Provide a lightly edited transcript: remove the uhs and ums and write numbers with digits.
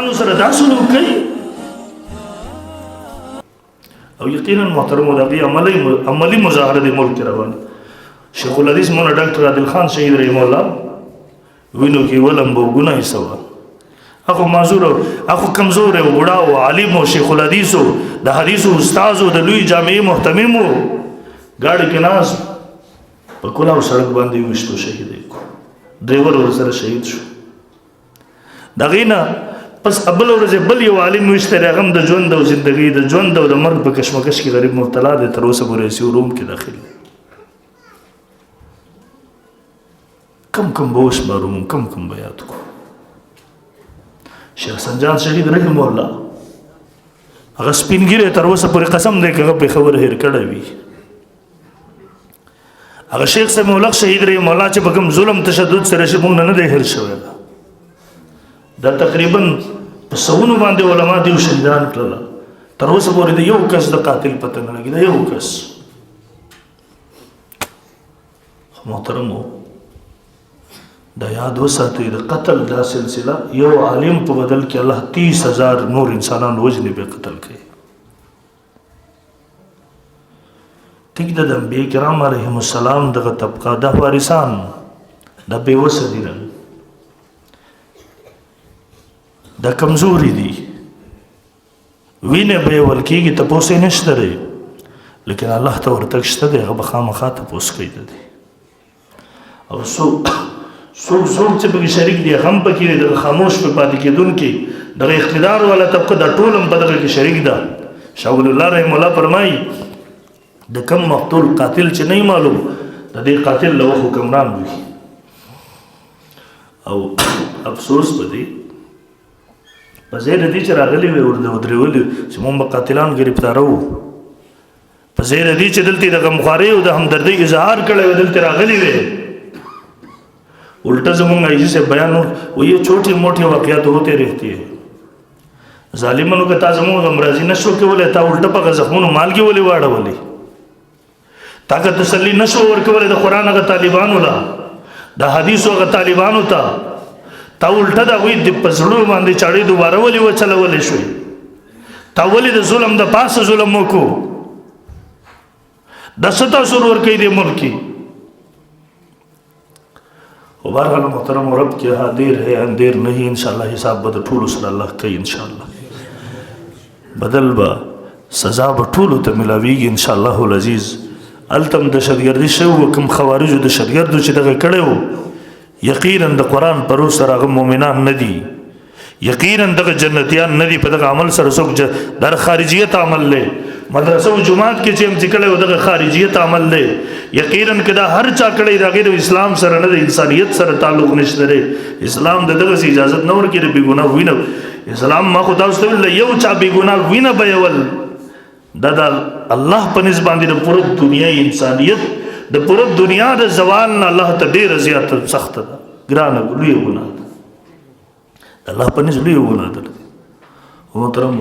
عالمانو سره دا سلوک کوي او یقینا محترم دغه عملی مظاهره د ملک روان شیخ الحدیث مولانا ډاکټر عادل خان شهید رحم الله وینو کې ولم بو ګناه سوا اخو معذور اخو کمزور او بوډا او عالم او شیخ الحدیث د حدیث استاد او د لوی جامع محتمم گاڑی کې ناز په کولاو سړک باندې وشتو شهید ډرایور ور سره شهید شو دغینا پس ابل ورځ بل یو عالم وشته رغم د ژوند او زندگی د ژوند او د مرګ په کشمکش کې غریب مبتلا دي تر اوسه پورې سی روم کې داخل کم بوش باروم کم بیات کو شیخ سنجان شهید رحم الله هغه سپینګیره تر اوسه پورې قسم دی هغه په خبره هیر کړی وي هغه شیخ سمو الله شهید رحم الله چې بګم ظلم تشدد سره شي مونږ نه دی هیر شوی دا تقریبا په سونو باندې علما دي شهیدان کړل تر اوسه پورې د یو کس د قاتل پته نه لګي دا یو کس محترمو دا یاد وساتئ د قتل دا سلسله یو عالم په بدل کې الله 30,000 نور انسانان وجنې به قتل کوي ټیک د انبیاء کرام علیهم السلام دغه طبقه د وارثان د بیوسه دي دا کمزوري دي وینه به ولکېږي تپوسې نشته دی لیکن الله ته ورتګ شته دی هغه به خامخا تپوس کوي دی او څوک چې پکې شریک دي هم پکې د خاموش په پاتې کېدونکي دغه اقتدار والا طبقه د ټول هم په دغه کې شریک ده شاه ولی الله رحم الله فرمایي د کم مقتول قاتل چې نه معلوم د دې قاتل له حکمران وي او افسوس په دې په ځای د دې چې راغلي وي ودرېولي چې موږ به قاتلان ګرفتارو په ځای د دې چې دلته د غمخوارۍ او د همدردۍ اظهار کړی وي دلته راغلي وي الٹا زمونږ ایسے سے بیان وہ یہ چھوٹی موٹی واقعات ہوتے رہتی ہے ظالمانو که تا زمونږ غمرازي نشو کولی تا الټه په زخمونو مالګې ولې واړولې تا که تسلي نشو ورکولی د قرآن هغه طالبانو له د حدیثو هغه طالبانو ته تا الټه د هغوی د په زړونو باندې چاړې دوباره ولې وچلولی شوې تا ولې د ظلم د پاسه ظلم وکړو د څه تاثر ورکوي دې ملک کې و بہرحال محترم رب کے ہاں دیر ہے اندیر نہیں انشاءاللہ حساب با ٹھول سر اللہ کئی انشاءاللہ بدل با سزا با ٹھول تا ملاویگی انشاءاللہ العزیز التم دشتگردی شو کم خوارجو دشتگردو چی دغه کڑے ہو یقینا د قرآن پرو سر اغم مومنان ندی یقینا دغه جنتیان ندی پا دغه عمل سر سوک در خارجیت عمل لے مدرسه و جماعت کې چې هم ذکر او دغه خارجیت عمل دی یقینا کدا هر چا کړي دا غیر اسلام سره نه د انسانیت سره تعلق نشته لري اسلام دغه اجازه نه ورکړي به ګناه وینه اسلام ما خدا واستو یو چا به ګناه وینه بيول دا الله په نسبت باندې د پوره دنیا انسانیت د پوره دنیا د زوال نه الله ته ډیر زیات سخت ده ګرانه لوی ګناه الله په نسبت لوی ګناه ده محترم